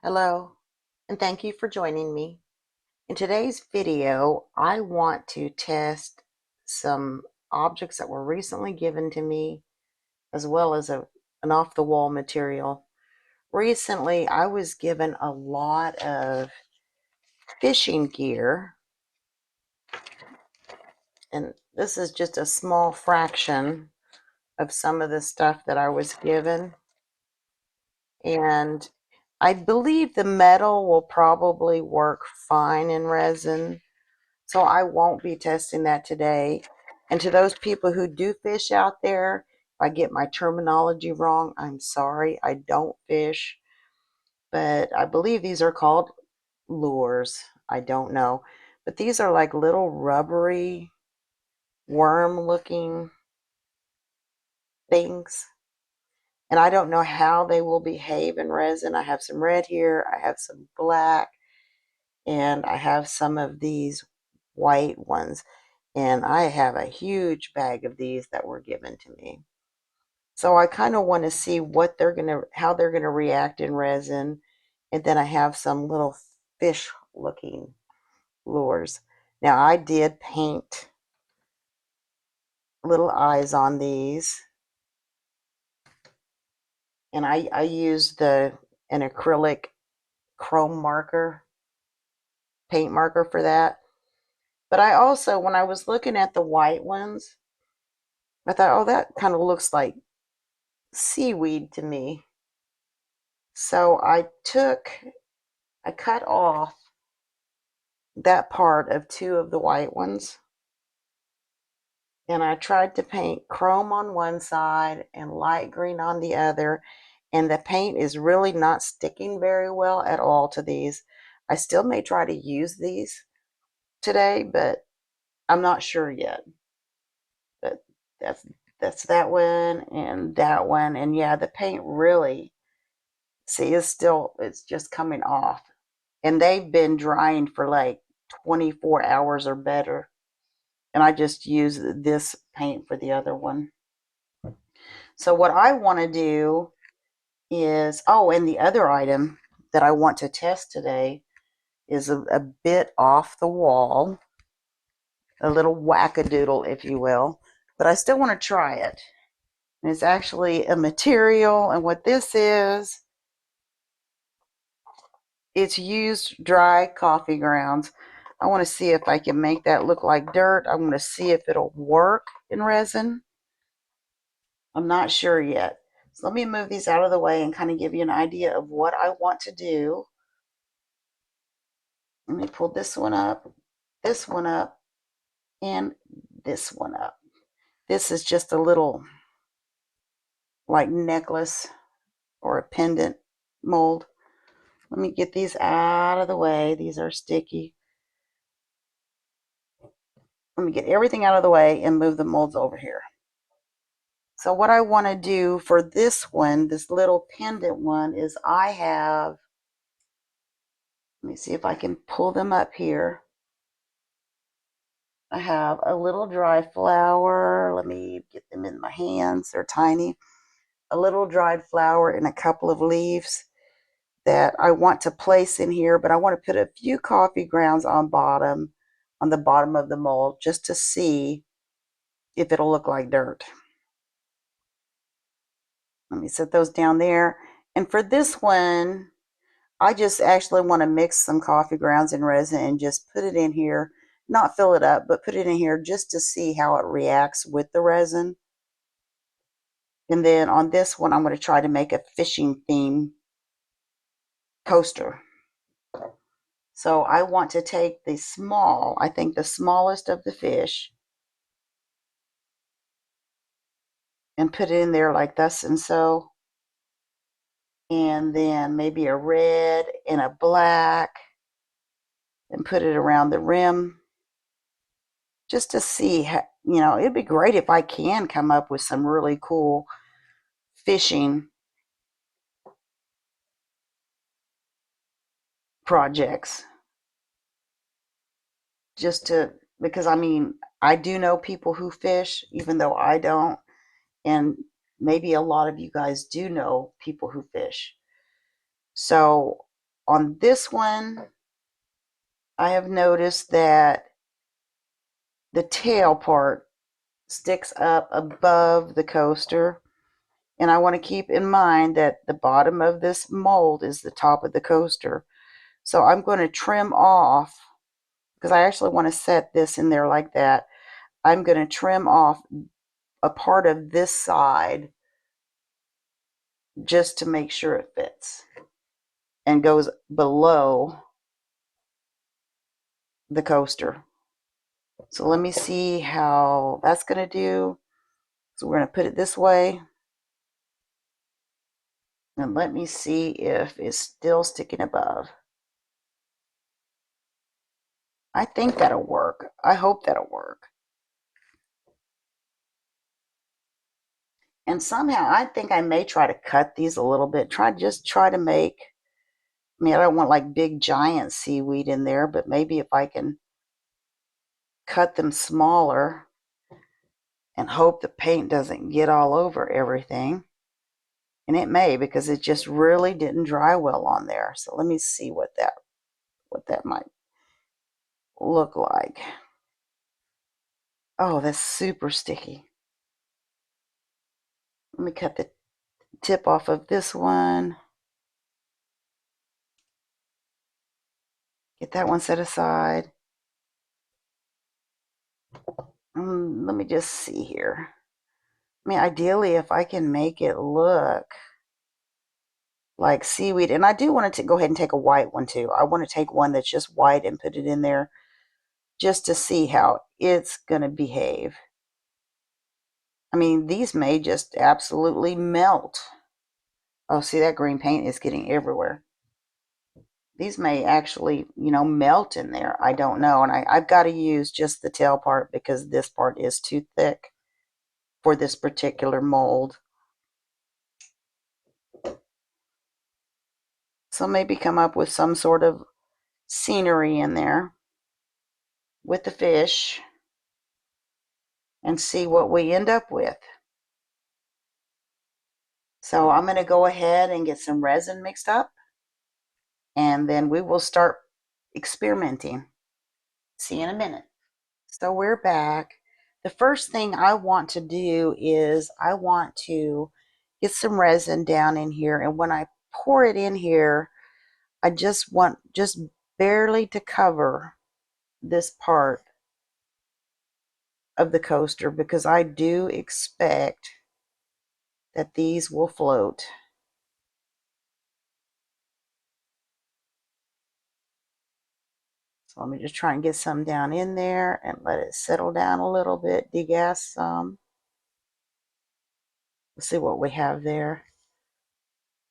Hello, and thank you for joining me. In today's video, I want to test some objects that were recently given to me, as well as an off-the-wall material. Recently, I was given a lot of fishing gear, and this is just a small fraction of some of the stuff that I was given. And I believe the metal will probably work fine in resin. So I won't be testing that today. And to those people who do fish out there, if I get my terminology wrong, I'm sorry. I don't fish, but I believe these are called lures. I don't know. But these are like little rubbery, worm looking things. And I don't know how they will behave in resin. I have some red here, I have some black, and I have some of these white ones. And I have a huge bag of these that were given to me. So I kind of want to see how they're gonna react in resin. And then I have some little fish looking lures. Now I did paint little eyes on these, and I used an acrylic chrome marker, paint marker for that. But I also, when I was looking at the white ones, I thought, oh, that kind of looks like seaweed to me. So I cut off that part of two of the white ones, and I tried to paint chrome on one side and light green on the other, and the paint is really not sticking very well at all to these. I still may try to use these today, but I'm not sure yet. But that's that's that one and that one, and yeah, the paint really, see, it's just coming off. And they've been drying for like 24 hours or better. And I just use this paint for the other one. So what I want to do is, oh, and the other item that I want to test today is a bit off the wall, a little wackadoodle, if you will, but I still want to try it. And it's actually a material, and what this is, it's used dry coffee grounds. I want to see if I can make that look like dirt. I want to see if it'll work in resin. I'm not sure yet. So let me move these out of the way and kind of give you an idea of what I want to do. Let me pull this one up, and this one up. This is just a little like necklace or a pendant mold. Let me get these out of the way. These are sticky. Let me get everything out of the way and move the molds over here. So what I want to do for this one, this little pendant one, is let me see if I can pull them up here. I have a little dry flower. Let me get them in my hands. They're tiny. A little dried flower and a couple of leaves that I want to place in here, but I want to put a few coffee grounds on the bottom of the mold, just to see if it'll look like dirt. Let me set those down there. And for this one, I just actually want to mix some coffee grounds and resin and just put it in here, not fill it up, but put it in here just to see how it reacts with the resin. And then on this one, I'm going to try to make a fishing theme coaster. So I want to take I think the smallest of the fish, and put it in there like thus and so. And then maybe a red and a black, and put it around the rim just to see how, it'd be great if I can come up with some really cool fishing projects, just to, because I mean, I do know people who fish, even though I don't, and maybe a lot of you guys do know people who fish. So on this one, I have noticed that the tail part sticks up above the coaster. And I want to keep in mind that the bottom of this mold is the top of the coaster. So I'm going to trim off, because I actually want to set this in there like that. I'm going to trim off a part of this side just to make sure it fits and goes below the coaster. So let me see how that's going to do. So we're going to put it this way. And let me see if it's still sticking above. I think that'll work. I hope that'll work. And somehow I think I may try to cut these a little bit. Try to make, I mean, I don't want like big giant seaweed in there, but maybe if I can cut them smaller and hope the paint doesn't get all over everything. And it may, because it just really didn't dry well on there. So let me see what that might look like. Oh, that's super sticky. Let me cut the tip off of this one. Get that one set aside. Let me just see here. I mean, ideally, if I can make it look like seaweed, and I do want to go ahead and take a white one too. I want to take one that's just white and put it in there just to see how it's going to behave. I mean, these may just absolutely melt. Oh, see, that green paint is getting everywhere. These may actually, melt in there. I don't know. And I've got to use just the tail part because this part is too thick for this particular mold. So maybe come up with some sort of scenery in there with the fish and see what we end up with. So I'm going to go ahead and get some resin mixed up, and then we will start experimenting. See you in a minute. So we're back. The first thing I want to do is I want to get some resin down in here, and when I pour it in here, I just want just barely to cover this part of the coaster because I do expect that these will float. So let me just try and get some down in there and let it settle down a little bit, degas some. Let's see what we have there.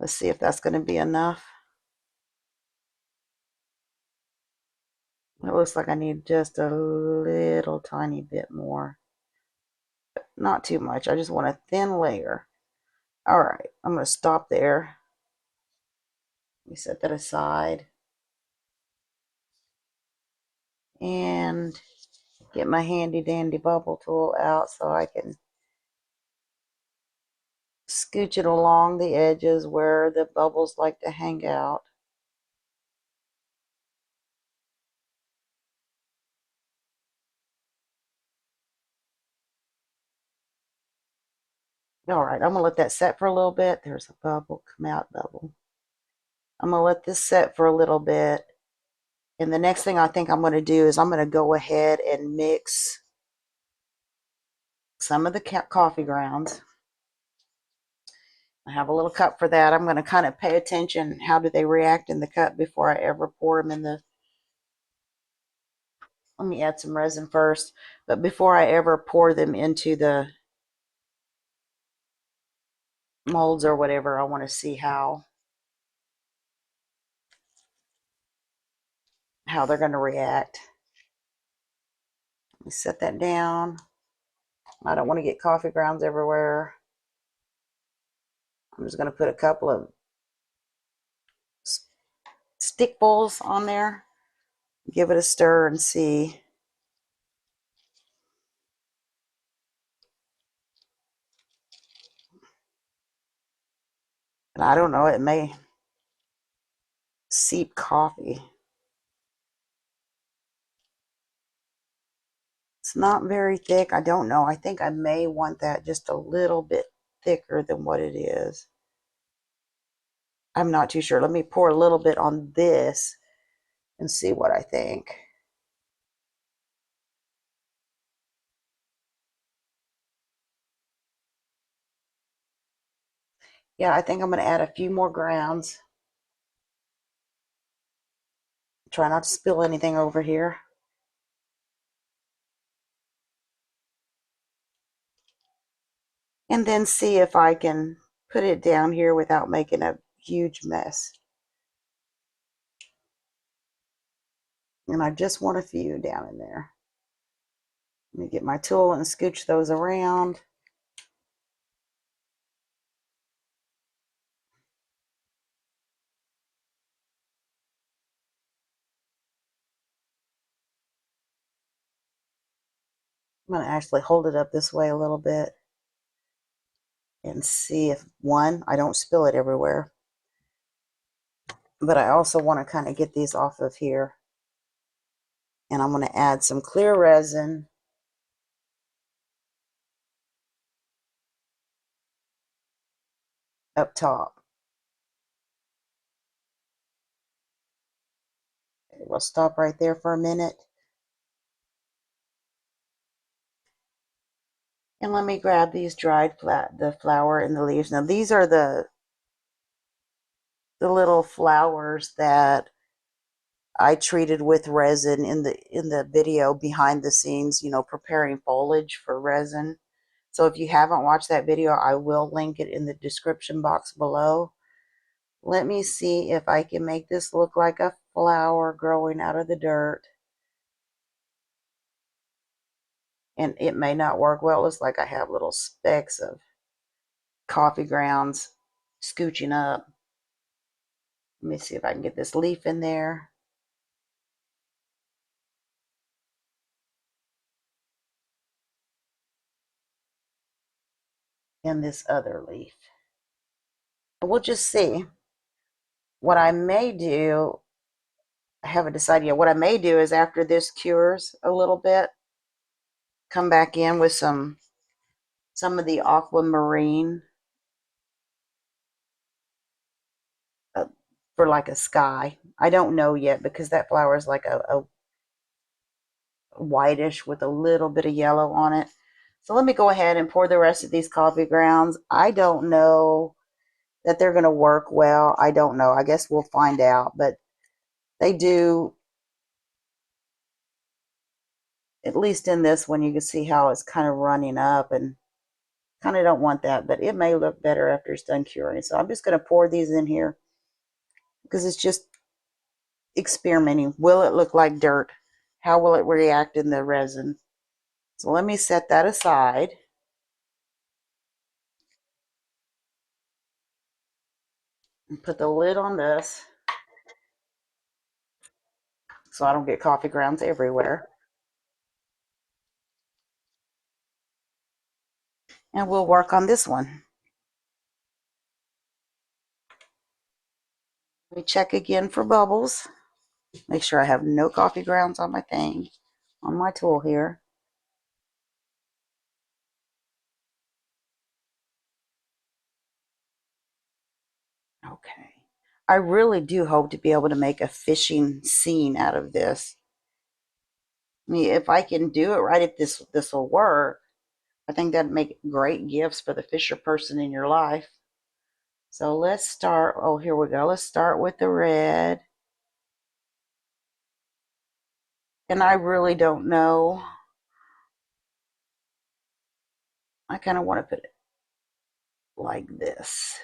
Let's see if that's going to be enough. It looks like I need just a little tiny bit more. But not too much. I just want a thin layer. All right, I'm going to stop there. Let me set that aside. And get my handy dandy bubble tool out so I can scooch it along the edges where the bubbles like to hang out. All right, I'm going to let that set for a little bit. There's a bubble, come out bubble. I'm going to let this set for a little bit. And the next thing I think I'm going to do is I'm going to go ahead and mix some of the coffee grounds. I have a little cup for that. I'm going to kind of pay attention. How do they react in the cup before I ever pour them in the... Let me add some resin first. But before I ever pour them into the molds or whatever, I want to see how they're going to react. Let me set that down. I don't want to get coffee grounds everywhere. I'm just going to put a couple of stickfuls on there. Give it a stir and see. And I don't know, it may Seep coffee. It's not very thick. I don't know. I think I may want that just a little bit thicker than what it is. I'm not too sure. Let me pour a little bit on this and see what I think. Yeah, I think I'm going to add a few more grounds. Try not to spill anything over here. And then see if I can put it down here without making a huge mess. And I just want a few down in there. Let me get my tool and scooch those around. I'm going to actually hold it up this way a little bit and see if, one, I don't spill it everywhere. But I also want to kind of get these off of here. And I'm going to add some clear resin up top. Okay, we'll stop right there for a minute. And let me grab these dried the flower and the leaves. Now these are the little flowers that I treated with resin in the video behind the scenes, preparing foliage for resin. So if you haven't watched that video, I will link it in the description box below. Let me see if I can make this look like a flower growing out of the dirt. And it may not work well. It looks like I have little specks of coffee grounds scooching up. Let me see if I can get this leaf in there. And this other leaf. We'll just see. What I may do, I haven't decided yet. What I may do is after this cures a little bit, come back in with some of the aquamarine uh, for like a sky. I don't know yet because that flower is like a whitish with a little bit of yellow on it. So let me go ahead and pour the rest of these coffee grounds. I don't know that they're going to work well. I don't know. I guess we'll find out. But they do, at least in this one, you can see how it's kind of running up, and kind of don't want that. But it may look better after it's done curing. So I'm just going to pour these in here because it's just experimenting. Will it look like dirt? How will it react in the resin? So let me set that aside. And put the lid on this so I don't get coffee grounds everywhere. And we'll work on this one. Let me check again for bubbles. Make sure I have no coffee grounds on my thing, on my tool here. Okay. I really do hope to be able to make a fishing scene out of this. I mean, if I can do it right, if this will work, I think that'd make great gifts for the fisher person in your life. So let's start. Oh, here we go. Let's start with the red. And I really don't know. I kind of want to put it like this.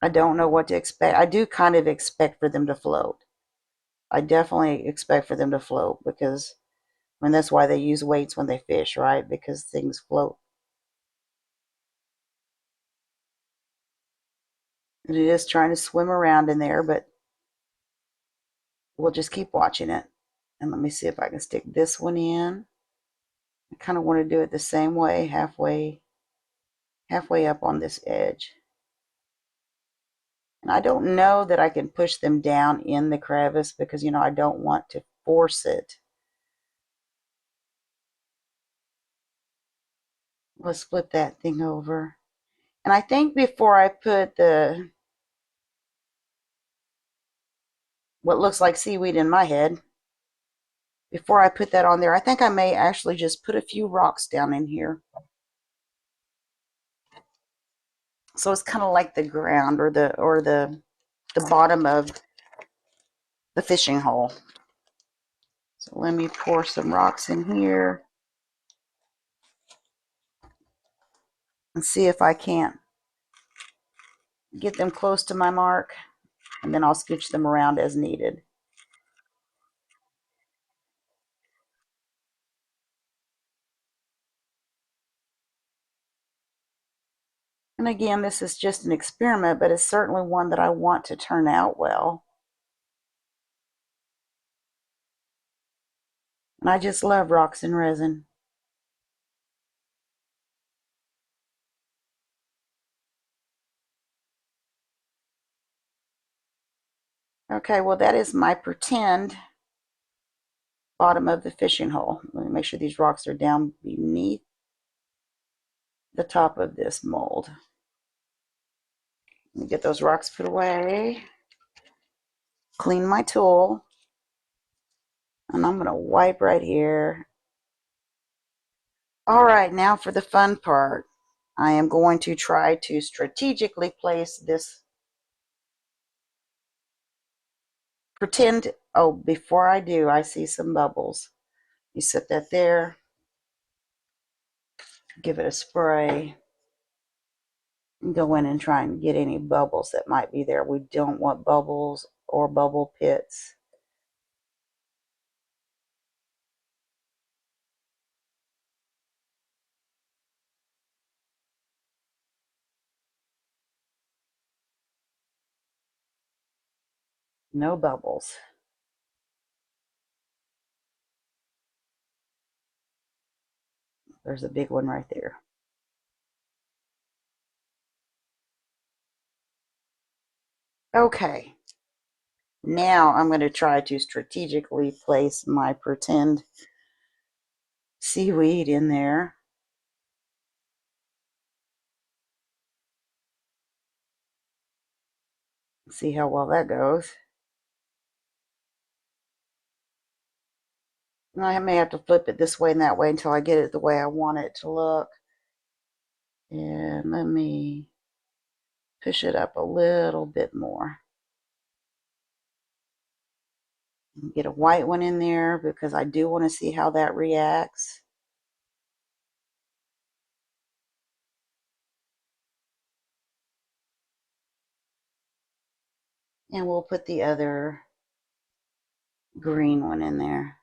I don't know what to expect. I do kind of expect for them to float. I definitely expect for them to float because, I mean, that's why they use weights when they fish, right? Because things float. And it is trying to swim around in there, but we'll just keep watching it. And let me see if I can stick this one in. I kind of want to do it the same way, halfway up on this edge. And I don't know that I can push them down in the crevice because, I don't want to force it. Let's flip that thing over. And I think before I put what looks like seaweed in my head, before I put that on there, I think I may actually just put a few rocks down in here. So it's kind of like the ground or the bottom of the fishing hole. So let me pour some rocks in here and see if I can't get them close to my mark, and then I'll scooch them around as needed. And again, this is just an experiment, but it's certainly one that I want to turn out well. And I just love rocks and resin. Okay, well, that is my pretend bottom of the fishing hole. Let me make sure these rocks are down beneath the top of this mold. Let me get those rocks put away. Clean my tool. And I'm going to wipe right here. All right, now for the fun part. I am going to try to strategically place this pretend. Oh, before I do, I see some bubbles. You set that there. Give it a spray. Go in and try and get any bubbles that might be there. We don't want bubbles or bubble pits. No bubbles. There's a big one right there. Okay. Now I'm going to try to strategically place my pretend seaweed in there. See how well that goes. I may have to flip it this way and that way until I get it the way I want it to look. And let me push it up a little bit more. Get a white one in there because I do want to see how that reacts. And we'll put the other green one in there.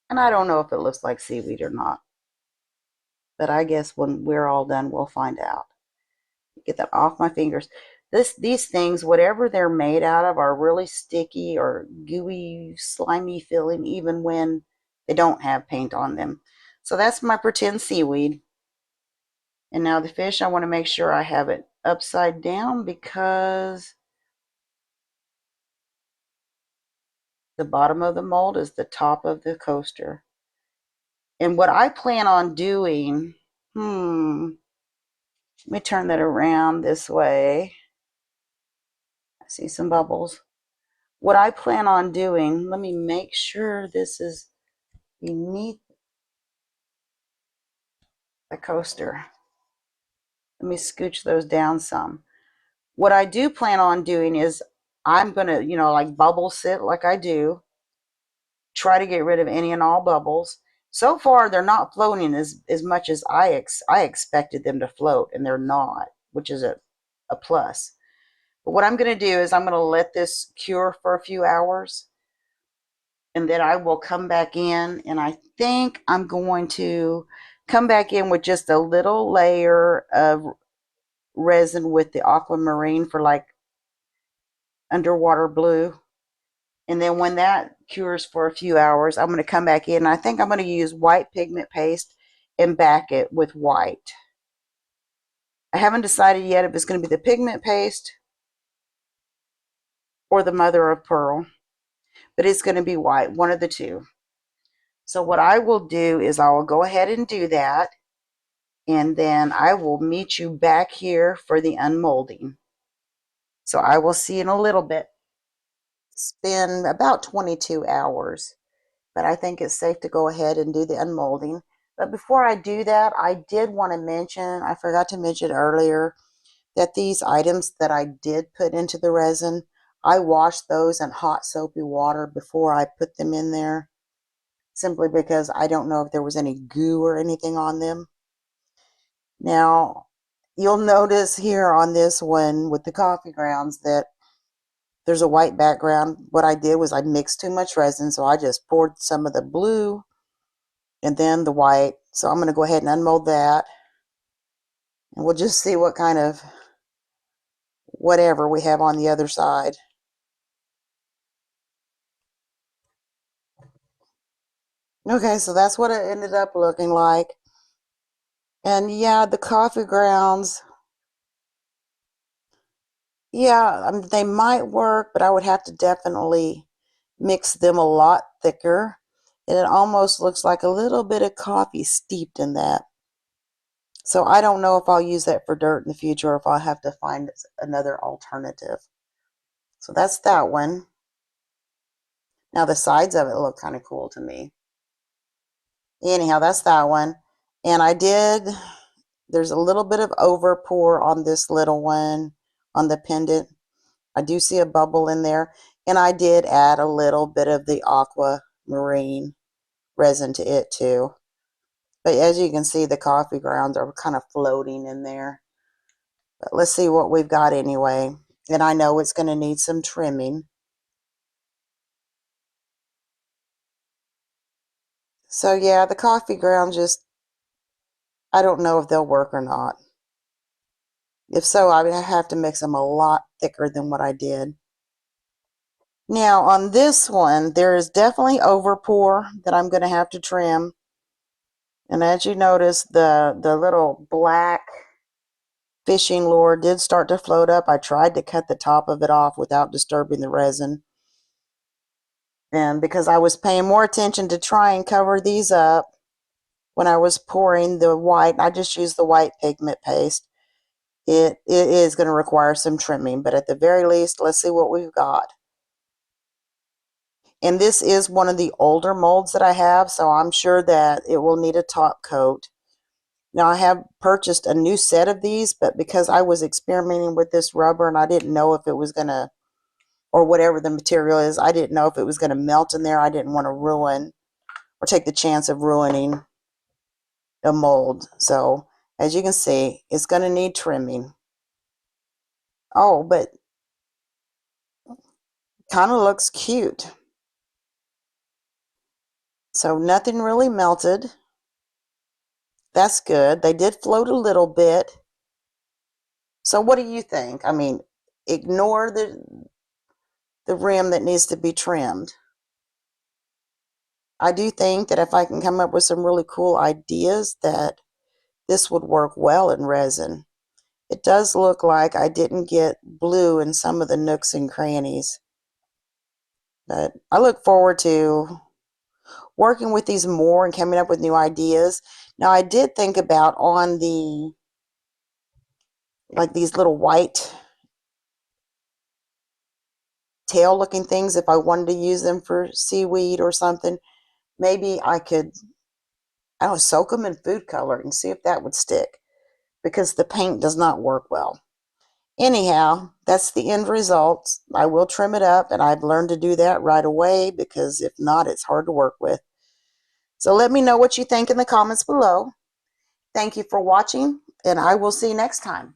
And I don't know if it looks like seaweed or not. But I guess when we're all done, we'll find out. Get that off my fingers. These things, whatever they're made out of, are really sticky or gooey, slimy feeling, even when they don't have paint on them. So that's my pretend seaweed. And now the fish, I want to make sure I have it upside down because the bottom of the mold is the top of the coaster. And what I plan on doing, let me turn that around this way. I see some bubbles. What I plan on doing, let me make sure this is beneath the coaster. Let me scooch those down some. What I do plan on doing is I'm going to, like bubble sit like I do, try to get rid of any and all bubbles. So far, they're not floating as much as I expected them to float, and they're not, which is a plus. But what I'm going to do is I'm going to let this cure for a few hours, and then I will come back in, and I think I'm going to come back in with just a little layer of resin with the aquamarine for like underwater blue. And then when that cures for a few hours, I'm going to come back in. I think I'm going to use white pigment paste and back it with white. I haven't decided yet if it's going to be the pigment paste or the mother of pearl, but it's going to be white, one of the two. So what I will do is I will go ahead and do that, and then I will meet you back here for the unmolding. So I will see you in a little bit. It's been about 22 hours, but I think it's safe to go ahead and do the unmolding. But before I do that, I did want to mention, I forgot to mention earlier, that these items that I did put into the resin, I washed those in hot soapy water before I put them in there, simply because I don't know if there was any goo or anything on them. Now, you'll notice here on this one with the coffee grounds that there's a white background. What I did was I mixed too much resin, so I just poured some of the blue and then the white. So I'm going to go ahead and unmold that, and we'll just see what kind of whatever we have on the other side. Okay, so that's what it ended up looking like. And yeah, the coffee grounds, yeah, they might work, but I would have to definitely mix them a lot thicker. And it almost looks like a little bit of coffee steeped in that. So I don't know if I'll use that for dirt in the future or if I'll have to find another alternative. So that's that one. Now the sides of it look kind of cool to me. Anyhow, that's that one. And there's a little bit of over pour on this little one on the pendant. I do see a bubble in there. And I did add a little bit of the aquamarine resin to it too. But as you can see, the coffee grounds are kind of floating in there. But let's see what we've got anyway. And I know it's going to need some trimming. So yeah, the coffee grounds just, I don't know if they'll work or not. If so, I would have to mix them a lot thicker than what I did. Now on this one, there is definitely overpour that I'm going to have to trim. And as you notice, the little black fishing lure did start to float up. I tried to cut the top of it off without disturbing the resin. And because I was paying more attention to try and cover these up when I was pouring the white, I just used the white pigment paste. It is going to require some trimming, but at the very least, let's see what we've got. And this is one of the older molds that I have, so I'm sure that it will need a top coat. Now I have purchased a new set of these, but because I was experimenting with this rubber and I didn't know if it was going to, or whatever the material is, I didn't know if it was going to melt in there. I didn't want to ruin or take the chance of ruining a mold. So as you can see, it's going to need trimming. Oh, but kind of looks cute. So nothing really melted. That's good. They did float a little bit. So what do you think? I mean, ignore the rim that needs to be trimmed. I do think that if I can come up with some really cool ideas that this would work well in resin. It does look like I didn't get blue in some of the nooks and crannies. But I look forward to working with these more and coming up with new ideas. Now I did think about on like these little white tail looking things, if I wanted to use them for seaweed or something, maybe I could, I don't know, soak them in food color and see if that would stick, because the paint does not work well. Anyhow, that's the end result. I will trim it up, and I've learned to do that right away, because if not, it's hard to work with. So let me know what you think in the comments below. Thank you for watching, and I will see you next time.